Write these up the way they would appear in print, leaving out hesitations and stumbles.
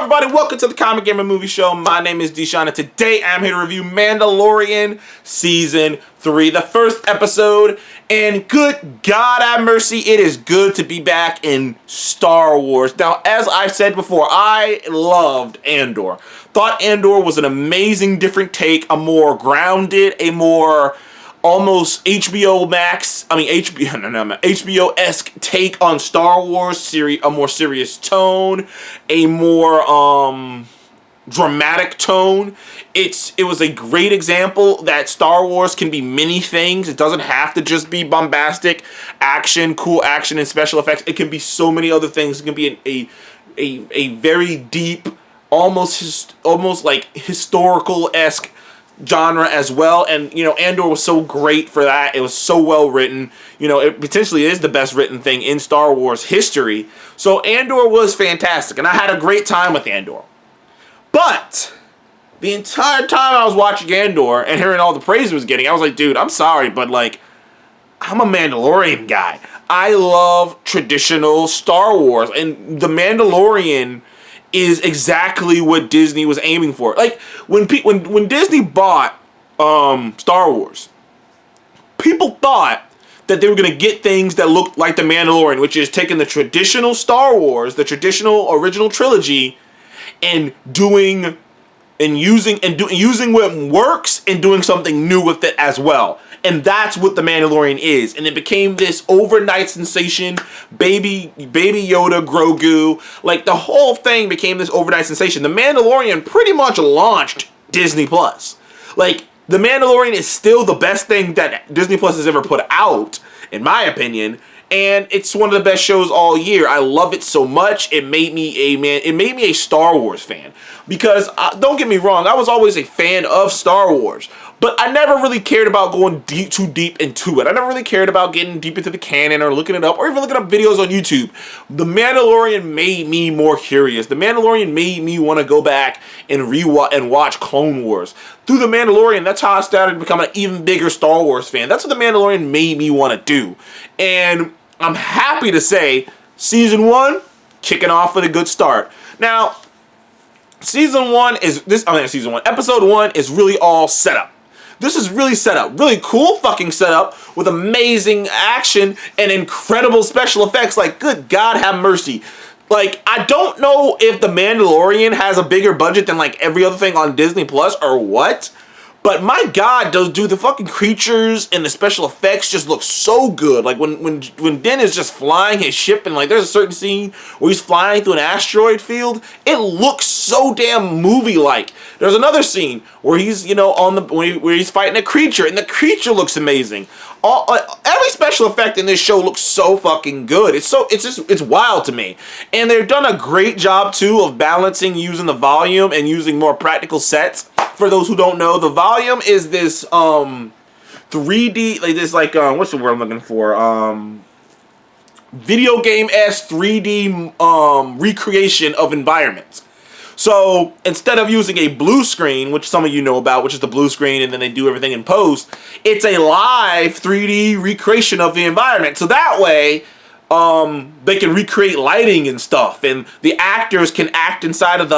everybody, welcome to the Comic Gamer Movie Show. My name is Deshaun, and today I'm here to review Mandalorian Season 3, the first episode. And good God have mercy, it is good to be back in Star Wars. Now, as I said before, I loved Andor. Thought Andor was an amazing different take, a more grounded, a more almost HBO-esque take on Star Wars series, a more serious tone, a more dramatic tone. It was a great example that Star Wars can be many things. It doesn't have to just be bombastic action, cool action and special effects. It can be so many other things. It can be a very deep, almost like historical-esque genre as well. And you know, Andor was so great for that. It was so well written. You know, it potentially is the best written thing in Star Wars history. So Andor was fantastic, and I had a great time with Andor. But the entire time I was watching Andor and hearing all the praise it was getting, I was like, dude, I'm sorry, but like, I'm a Mandalorian guy. I love traditional Star Wars, and The Mandalorian is exactly what Disney was aiming for. Like, when Disney bought Star Wars, people thought that they were going to get things that looked like The Mandalorian, which is taking the traditional Star Wars, the traditional original trilogy, and using what works and doing something new with it as well. And that's what The Mandalorian is. And it became this overnight sensation. Baby Yoda, Grogu. Like, the whole thing became this overnight sensation. The Mandalorian pretty much launched Disney Plus. Like, The Mandalorian is still the best thing that Disney Plus has ever put out, in my opinion. And it's one of the best shows all year. I love it so much. It made me a Star Wars fan. Because, don't get me wrong, I was always a fan of Star Wars. But I never really cared about going too deep into it. I never really cared about getting deep into the canon or looking it up or even looking up videos on YouTube. The Mandalorian made me more curious. The Mandalorian made me want to go back and watch Clone Wars. Through The Mandalorian, that's how I started becoming an even bigger Star Wars fan. That's what The Mandalorian made me want to do. And I'm happy to say, Season 1, kicking off with a good start. Now, Episode 1 is really all set up. This is really set up. Really cool fucking setup with amazing action and incredible special effects. Like, good God have mercy. Like, I don't know if The Mandalorian has a bigger budget than like every other thing on Disney Plus or what. But my God, dude, the fucking creatures and the special effects just look so good. Like when Din is just flying his ship, and like there's a certain scene where he's flying through an asteroid field, it looks so damn movie-like. There's another scene where he's, you know, where he's fighting a creature, and the creature looks amazing. Every special effect in this show looks so fucking good. It's wild to me. And they've done a great job too of balancing using the volume and using more practical sets. For those who don't know, the volume is this 3D, like this, like what's the word I'm looking for? Video game-esque 3D recreation of environments. So instead of using a blue screen, which some of you know about, which is the blue screen and then they do everything in post, it's a live 3D recreation of the environment. So that way, they can recreate lighting and stuff, and the actors can act inside of the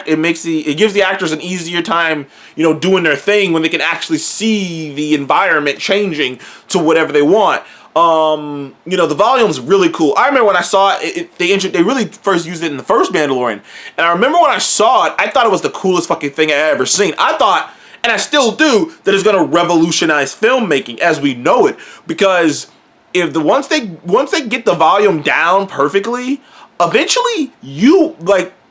it gives the actors an easier time, you know, doing their thing when they can actually see the environment changing to whatever they want. You know, the volume's really cool. I remember when I saw it, they really first used it in the first Mandalorian, and I remember when I saw it, I thought it was the coolest fucking thing I ever seen. I thought, and I still do, that it's gonna revolutionize filmmaking as we know it, because once they get the volume down perfectly, eventually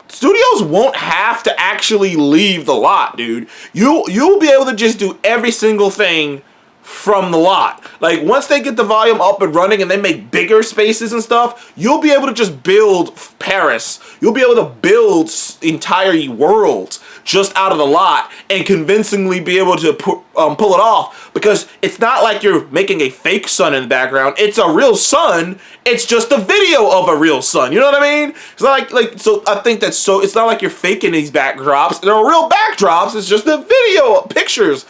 studios won't have to actually leave the lot, dude. You'll be able to just do every single thing from the lot. Like, once they get the volume up and running and they make bigger spaces and stuff, you'll be able to just build Paris. You'll be able to build entire worlds just out of the lot and convincingly be able to pull it off, because it's not like you're making a fake sun in the background. It's a real sun It's just a video of a real sun. You know what I mean? It's not so I think that's so. It's not like you're faking these backdrops. They're real backdrops. It's just the video pictures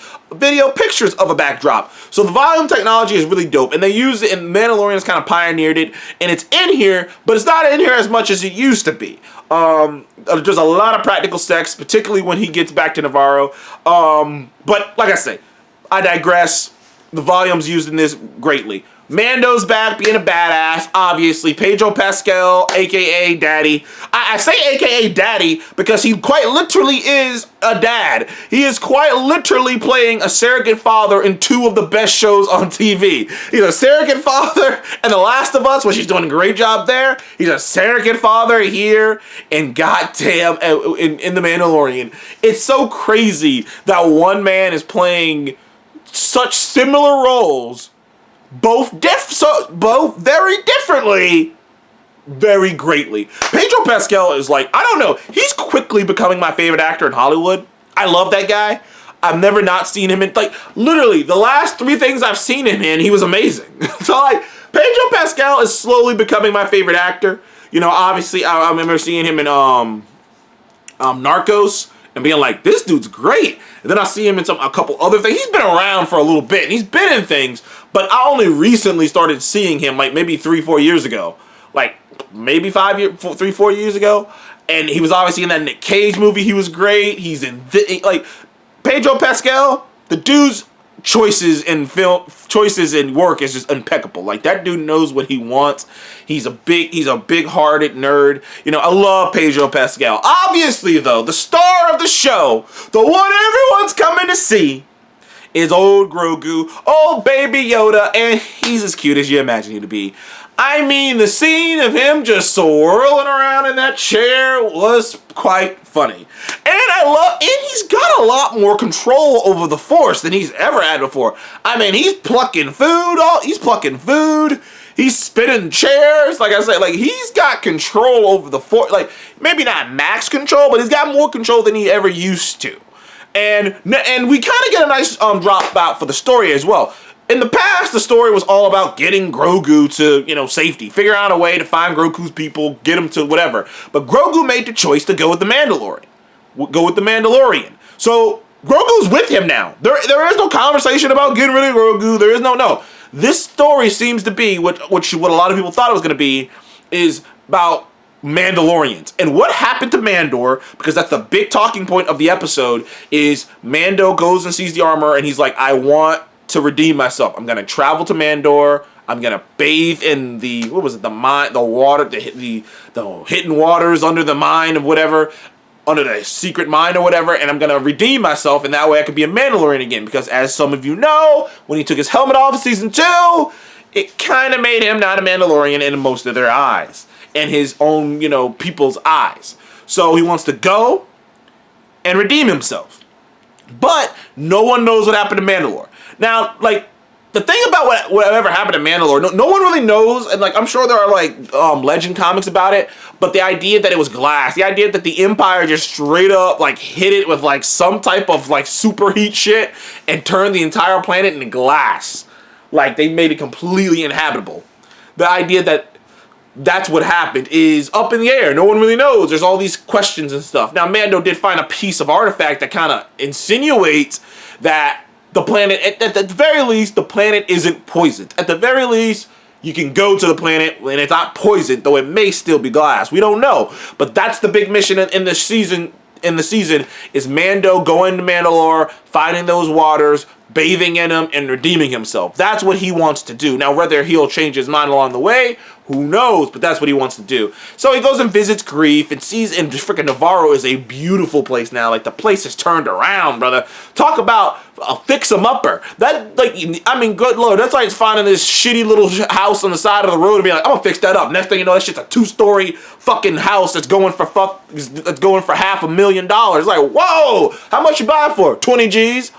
of a backdrop. So the volume technology is really dope, and they use it, and Mandalorian's kind of pioneered it, and it's in here, but it's not in here as much as it used to be. There's a lot of practical sex, particularly when he gets back to Navarro. But like I say, I digress. The volume's used in this greatly. Mando's back being a badass, obviously. Pedro Pascal, a.k.a. Daddy. I say a.k.a. Daddy because he quite literally is a dad. He is quite literally playing a surrogate father in two of the best shows on TV. He's a surrogate father in The Last of Us, which he's doing a great job there. He's a surrogate father here, and goddamn, in The Mandalorian. It's so crazy that one man is playing such similar roles, both very differently, very greatly. Pedro Pascal is like, I don't know, he's quickly becoming my favorite actor in Hollywood. I love that guy. I've never not seen him in, like, literally, the last 3 things I've seen him in, he was amazing. So, like, Pedro Pascal is slowly becoming my favorite actor. You know, obviously, I remember seeing him in Narcos, and being like, this dude's great. And then I see him in a couple other things. He's been around for a little bit, and he's been in things, but I only recently started seeing him, like, maybe 3-4 years ago. Like, maybe 3-4 years ago. And he was obviously in that Nick Cage movie. He was great. He's in, like, Pedro Pascal, the dude's choices in work is just impeccable. Like, that dude knows what he wants. He's a big-hearted nerd. You know, I love Pedro Pascal. Obviously, though, the star of the show, the one everyone's coming to see, is old Grogu, old baby Yoda, and he's as cute as you imagine him to be. I mean, the scene of him just swirling around in that chair was quite funny. And he's got a lot more control over the Force than he's ever had before. I mean, he's plucking food, he's spinning chairs, like I said, like, he's got control over the Force, like, maybe not max control, but he's got more control than he ever used to. And we kind of get a nice drop out for the story as well. In the past, the story was all about getting Grogu to, you know, safety. Figure out a way to find Grogu's people, get him to whatever. But Grogu made the choice to go with the Mandalorian. So Grogu's with him now. There is no conversation about getting rid of Grogu. There is no. This story seems to be what a lot of people thought it was going to be, is about Mandalorians. And what happened to Mandor, because that's the big talking point of the episode, is Mando goes and sees the armor, and he's like, I want to redeem myself. I'm gonna travel to Mandor. I'm gonna bathe in the hidden waters under the mine of whatever, under the secret mine or whatever, and I'm gonna redeem myself, and that way I could be a Mandalorian again. Because as some of you know, when he took his helmet off in season 2, it kind of made him not a Mandalorian in most of their eyes, and his own, you know, people's eyes. So he wants to go and redeem himself, but no one knows what happened to Mandalore. Now, like, the thing about whatever happened to Mandalore, no one really knows, and, like, I'm sure there are, like, legend comics about it, but the idea that it was glass, the idea that the Empire just straight up, like, hit it with, like, some type of, like, superheat shit and turned the entire planet into glass. Like, they made it completely inhabitable. The idea that that's what happened is up in the air. No one really knows. There's all these questions and stuff. Now, Mando did find a piece of artifact that kind of insinuates that the planet, at the very least, the planet isn't poisoned. At the very least, you can go to the planet and it's not poisoned, though it may still be glass. We don't know. But that's the big mission in the season. Is Mando going to Mandalore, finding those waters, bathing in them, and redeeming himself. That's what he wants to do. Now, whether he'll change his mind along the way, who knows? But that's what he wants to do. So he goes and visits Grief and sees, and freaking Navarro is a beautiful place now. Like, the place is turned around, brother. Talk about a fix-em-upper. That, like, I mean, good lord, that's like finding this shitty little house on the side of the road and being like, I'm gonna fix that up. Next thing you know, that shit's a 2-story fucking house that's going for $500,000. Like, whoa! How much you buy it for? 20 G's?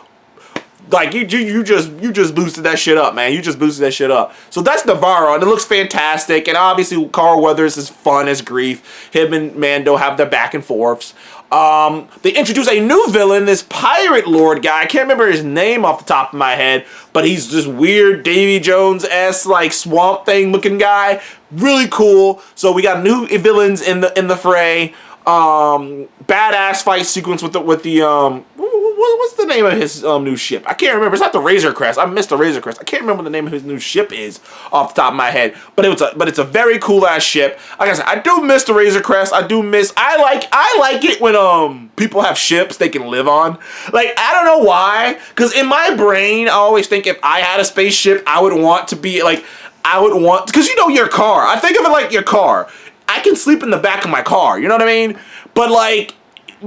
Like you just boosted that shit up, man. You just boosted that shit up. So that's Navarro, and it looks fantastic. And obviously Carl Weathers is fun as grief. Him and Mando have their back and forths. They introduce a new villain, this pirate lord guy. I can't remember his name off the top of my head, but he's this weird Davy Jones-esque like swamp thing looking guy. Really cool. So we got new villains in the fray. Badass fight sequence with the what's the name of his new ship? I can't remember. It's not the Razor Crest. I missed the Razor Crest. I can't remember what the name of his new ship is off the top of my head. But it's a very cool ass ship. Like I said, I do miss the Razor Crest. I like it when people have ships they can live on. Like, I don't know why, because in my brain I always think if I had a spaceship, I would want to be like, because you know your car. I think of it like your car. I can sleep in the back of my car, you know what I mean? But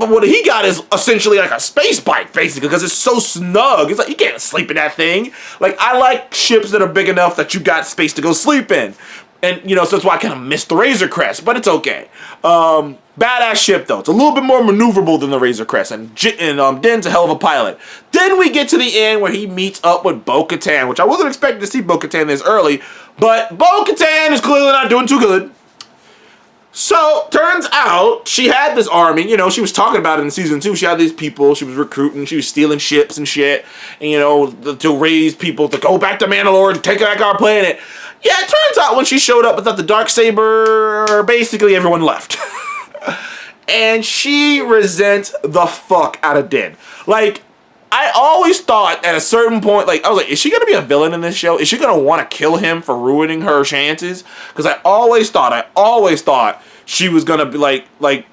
what he got is essentially like a space bike, basically, because it's so snug. It's like, you can't sleep in that thing. Like, I like ships that are big enough that you got space to go sleep in. And, you know, so that's why I kind of miss the Razor Crest, but it's okay. Badass ship, though. It's a little bit more maneuverable than the Razor Crest, and Din's a hell of a pilot. Then we get to the end where he meets up with Bo-Katan, which I wasn't expecting to see Bo-Katan this early, but Bo-Katan is clearly not doing too good. So, turns out, she had this army, you know, she was talking about it in season 2, she had these people, she was recruiting, she was stealing ships and shit, and, you know, to raise people to go back to Mandalore and take back our planet. Yeah, it turns out when she showed up without the Darksaber, basically everyone left. And she resents the fuck out of Din. Like, I always thought at a certain point, like, I was like, is she going to be a villain in this show? Is she going to want to kill him for ruining her chances? Because I always thought she was going to be like,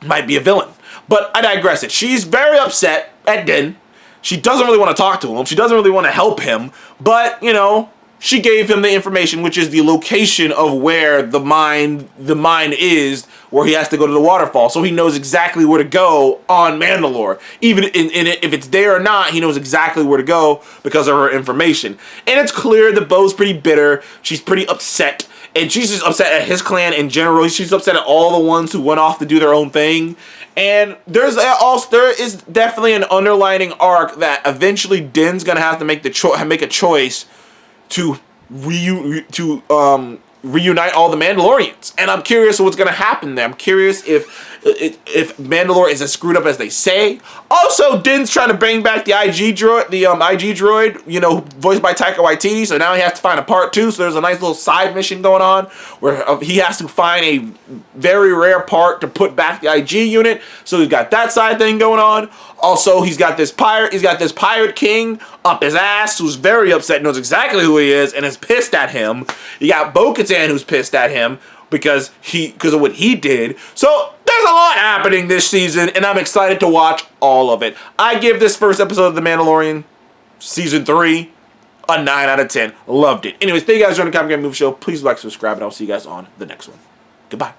might be a villain. But I digress. She's very upset at Din. She doesn't really want to talk to him. She doesn't really want to help him. But, you know, she gave him the information, which is the location of where the mine is, where he has to go to the waterfall. So he knows exactly where to go on Mandalore. Even if it's there or not, he knows exactly where to go because of her information. And it's clear that Bo's pretty bitter. She's pretty upset. And she's just upset at his clan in general. She's upset at all the ones who went off to do their own thing. And there is definitely an underlining arc that eventually Din's gonna have to make a choice to reunite all the Mandalorians, and I'm curious what's gonna happen there. I'm curious if Mandalore is as screwed up as they say. Also, Din's trying to bring back the IG droid, you know, voiced by Taika Waititi. So now he has to find a part 2. So there's a nice little side mission going on where he has to find a very rare part to put back the IG unit. So he's got that side thing going on. Also, he's got this pirate king up his ass who's very upset, knows exactly who he is, and is pissed at him. You got Bo-Katan who's pissed at him because of what he did. So there's a lot happening this season, and I'm excited to watch all of it. I give this first episode of The Mandalorian, season 3, a 9 out of 10. Loved it. Anyways, thank you guys for joining the Comic Game Movie Show. Please like, subscribe, and I'll see you guys on the next one. Goodbye.